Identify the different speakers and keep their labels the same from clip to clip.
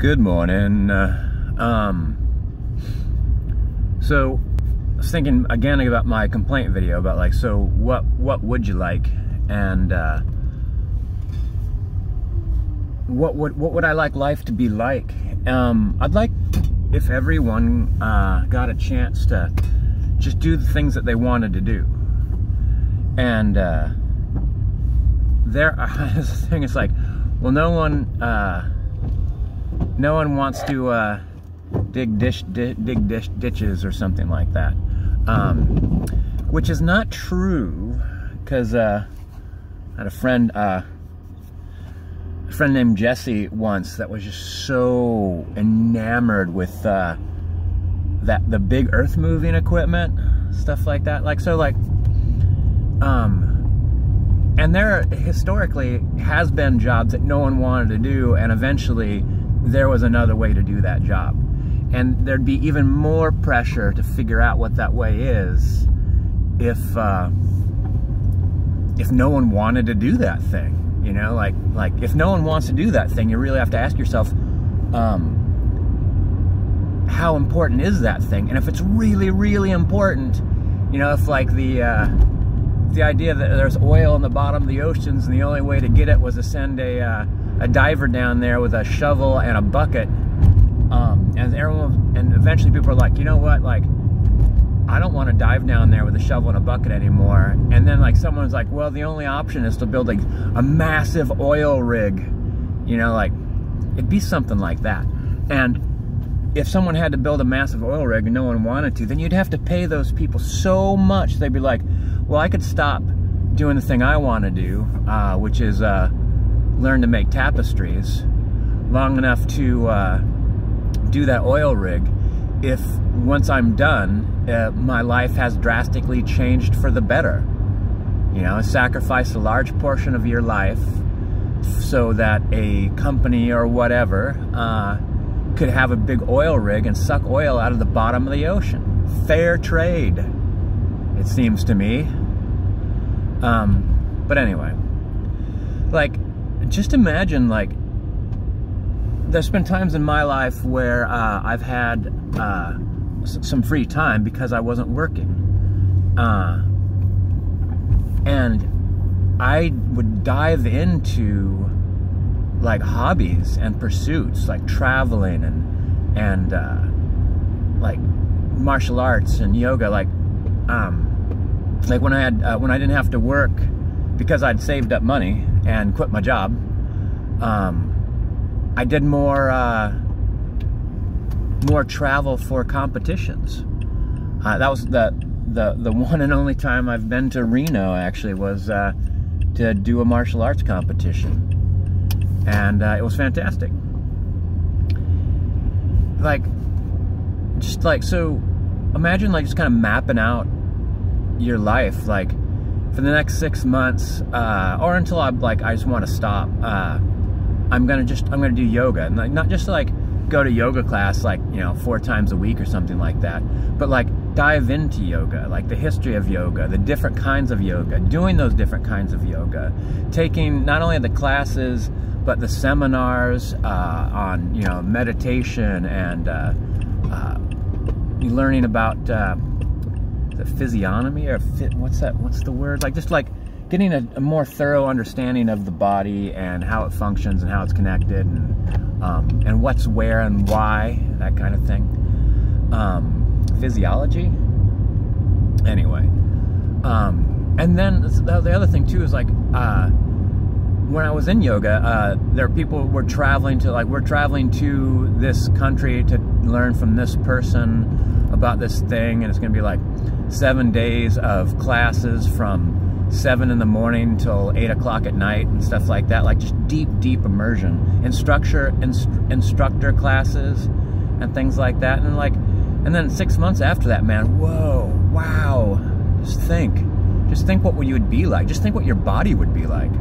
Speaker 1: Good morning. So I was thinking again about my complaint video about like, so what would you like, and what would I like life to be like? I'd like if everyone got a chance to just do the things that they wanted to do. And there is the thing, it's like, well, no one wants to dig ditches or something like that, which is not true, because I had a friend named Jesse once that was just so enamored with the big earth moving equipment, stuff like that. Like, so like, and there historically has been jobs that no one wanted to do, and eventually there was another way to do that job, and there'd be even more pressure to figure out what that way is if no one wanted to do that thing. You know, like if no one wants to do that thing, you really have to ask yourself, how important is that thing? And if it's really, really important, you know, if like the idea that there's oil in the bottom of the oceans and the only way to get it was to send a diver down there with a shovel and a bucket, and eventually people are like, you know what, like, I don't want to dive down there with a shovel and a bucket anymore. And then like someone's like, well, the only option is to build like a massive oil rig, you know, like it'd be something like that. And if someone had to build a massive oil rig and no one wanted to, then you'd have to pay those people so much. They'd be like, well, I could stop doing the thing I want to do, which is learn to make tapestries, long enough to do that oil rig, if once I'm done, my life has drastically changed for the better. You know, sacrifice a large portion of your life so that a company or whatever could have a big oil rig and suck oil out of the bottom of the ocean. Fair trade, it seems to me. But anyway, like, just imagine, like, there's been times in my life where I've had some free time because I wasn't working. And I would dive into like hobbies and pursuits, like traveling and like martial arts and yoga, like when I didn't have to work because I'd saved up money and quit my job. I did more travel for competitions. That was the one and only time I've been to Reno, actually, was to do a martial arts competition, and it was fantastic. Like, just like, so imagine like just kind of mapping out your life, like for the next 6 months, or until I just want to stop. I'm gonna do yoga, and like, not just like go to yoga class like, you know, 4 times a week or something like that, but like dive into yoga, like the history of yoga, the different kinds of yoga, doing those different kinds of yoga, taking not only the classes but the seminars on, you know, meditation, and learning about the physiognomy, or what's the word, like just like getting a more thorough understanding of the body and how it functions and how it's connected, and what's where and why, that kind of thing. Physiology. Anyway, and then the other thing too is like, when I was in yoga, there are people were traveling to, like, we're traveling to this country to learn from this person about this thing, and it's going to be like 7 days of classes from 7 in the morning till 8 o'clock at night and stuff like that, like just deep immersion, instructor classes and things like that. And then 6 months after that, man, whoa, wow, just think what you would be like, just think what your body would be like.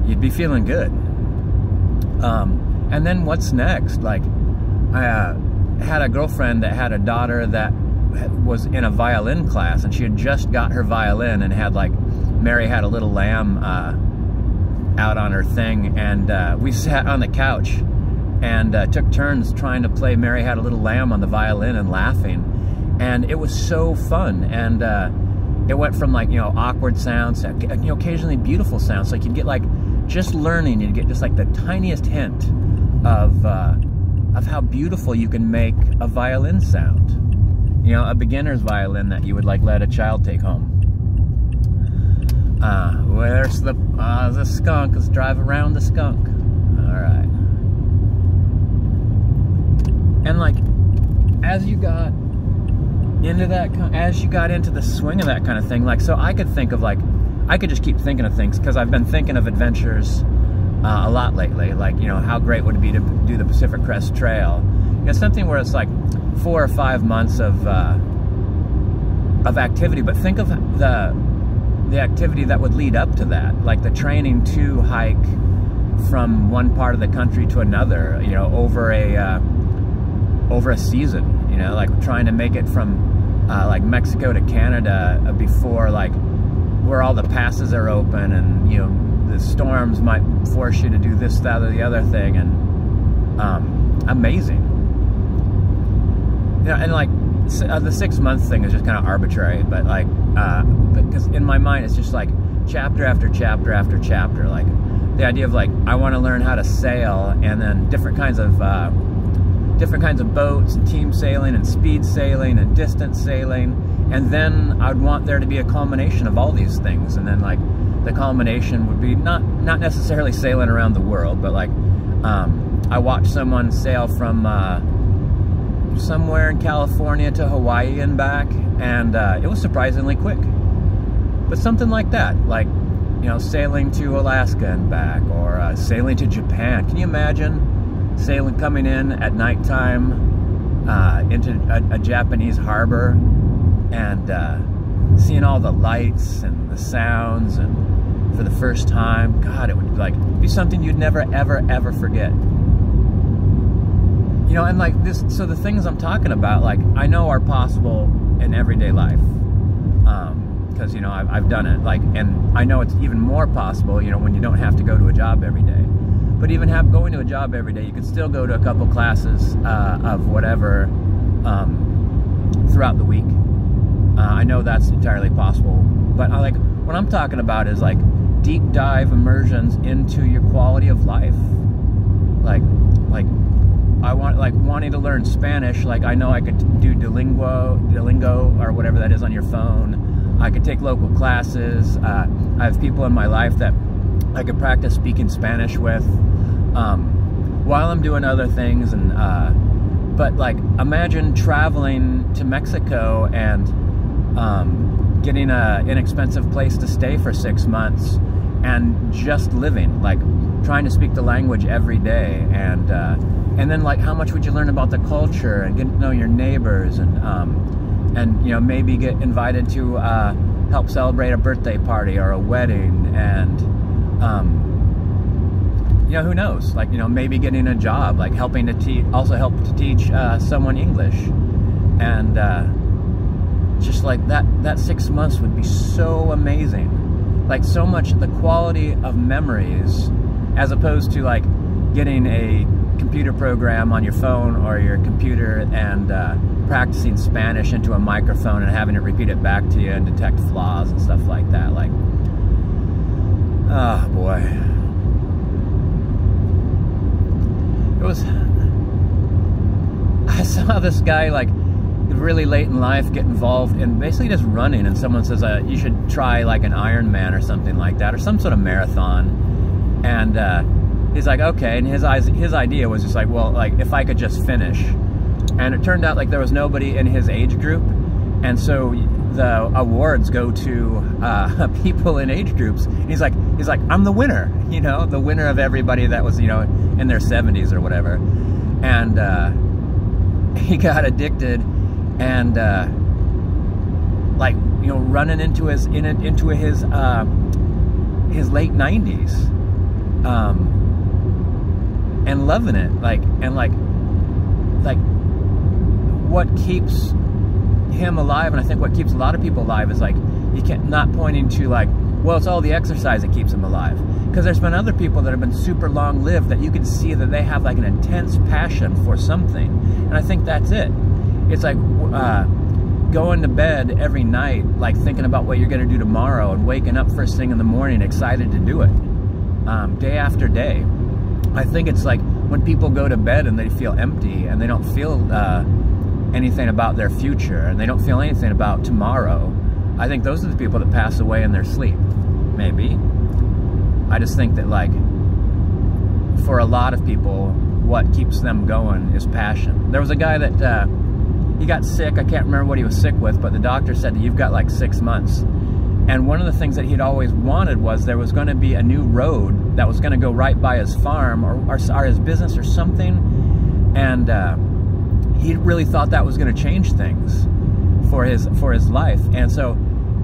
Speaker 1: You'd be feeling good. And then what's next? Like, I had a girlfriend that had a daughter that was in a violin class, and she had just got her violin and had like, Mary had a little lamb out on her thing, and we sat on the couch and took turns trying to play Mary Had a Little Lamb on the violin and laughing. And it was so fun. And it went from like, you know, awkward sounds to, you know, occasionally beautiful sounds. Like you'd get like, just learning, you'd get just like the tiniest hint of how beautiful you can make a violin sound. You know, a beginner's violin that you would like let a child take home. Where's the skunk? Let's drive around the skunk. All right. And like, as you got into that, as you got into the swing of that kind of thing, like, so I could think of like, I could just keep thinking of things, because I've been thinking of adventures a lot lately. Like, you know, how great would it be to do the Pacific Crest Trail? You know, something where it's like 4 or 5 months of activity, but think of the activity that would lead up to that, like the training to hike from one part of the country to another, you know, over a season, you know, like trying to make it from like Mexico to Canada before like where all the passes are open, and you know the storms might force you to do this, that, or the other thing, and amazing. You know, and like the 6 month thing is just kind of arbitrary, but like because in my mind it's just like chapter after chapter after chapter, like the idea of like I want to learn how to sail, and then different kinds of boats, and team sailing, and speed sailing, and distance sailing. And then I'd want there to be a culmination of all these things. And then like the culmination would be not necessarily sailing around the world, but like I watched someone sail from somewhere in California to Hawaii and back, and it was surprisingly quick. But something like that, like, you know, sailing to Alaska and back, or sailing to Japan. Can you imagine sailing, coming in at nighttime into a Japanese harbor, and seeing all the lights and the sounds, and for the first time? God, it would like be something you'd never ever ever forget. You know, and like this, so the things I'm talking about, like, I know are possible in everyday life, because you know I've done it, like, and I know it's even more possible, you know, when you don't have to go to a job every day. But even going to a job every day, you could still go to a couple classes of whatever throughout the week. I know that's entirely possible, but I like what I'm talking about is like deep dive immersions into your quality of life. Like I want, like, wanting to learn Spanish. Like, I know I could do Duolingo or whatever that is on your phone. I could take local classes. I have people in my life that I could practice speaking Spanish with while I'm doing other things. And but like, imagine traveling to Mexico and getting an inexpensive place to stay for 6 months and just living, like trying to speak the language every day, and then like how much would you learn about the culture and get to know your neighbors, and you know, maybe get invited to help celebrate a birthday party or a wedding, and you know, who knows, like, you know, maybe getting a job, like helping to teach, also help to teach someone English. And just like that 6 months would be so amazing, like so much, the quality of memories, as opposed to like getting a computer program on your phone or your computer and practicing Spanish into a microphone and having it repeat it back to you and detect flaws and stuff like that. Like, oh boy, I saw this guy like really late in life get involved in basically just running, and someone says you should try like an Ironman or something like that, or some sort of marathon, and he's like, okay, and his idea was just like, well, like if I could just finish. And it turned out like there was nobody in his age group, and so the awards go to people in age groups. And he's like, I'm the winner, you know, the winner of everybody that was, you know, in their 70s or whatever. And he got addicted, and like, you know, running into his late 90s, and loving it, like, and like what keeps him alive, and I think what keeps a lot of people alive, is like, you can't, not pointing to like Well, it's all the exercise that keeps them alive. Because there's been other people that have been super long-lived that you can see that they have like an intense passion for something. And I think that's it. It's like going to bed every night, like thinking about what you're going to do tomorrow, and waking up first thing in the morning excited to do it, day after day. I think it's like when people go to bed and they feel empty and they don't feel anything about their future and they don't feel anything about tomorrow. I think those are the people that pass away in their sleep. Maybe. I just think that, like, for a lot of people, what keeps them going is passion. There was a guy that he got sick. I can't remember what he was sick with, but the doctor said that you've got like 6 months. And one of the things that he'd always wanted was there was going to be a new road that was going to go right by his farm or his business or something. And he really thought that was going to change things for his life. And so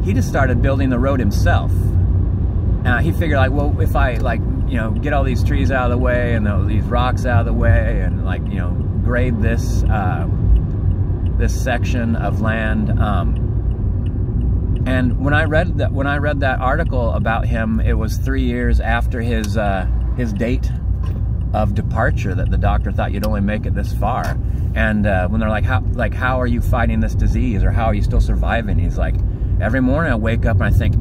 Speaker 1: he just started building the road himself. He figured, like, well, if I, like, you know, get all these trees out of the way and these rocks out of the way and, like, you know, grade this this section of land. And when I read that article about him, it was 3 years after his date of departure that the doctor thought you'd only make it this far. And when they're like, how are you fighting this disease, or how are you still surviving? He's like, every morning I wake up and I think,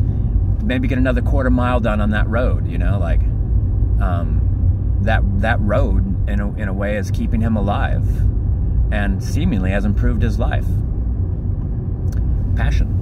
Speaker 1: maybe get another quarter mile done on that road, you know, like that road in a way is keeping him alive and seemingly has improved his life. Passion.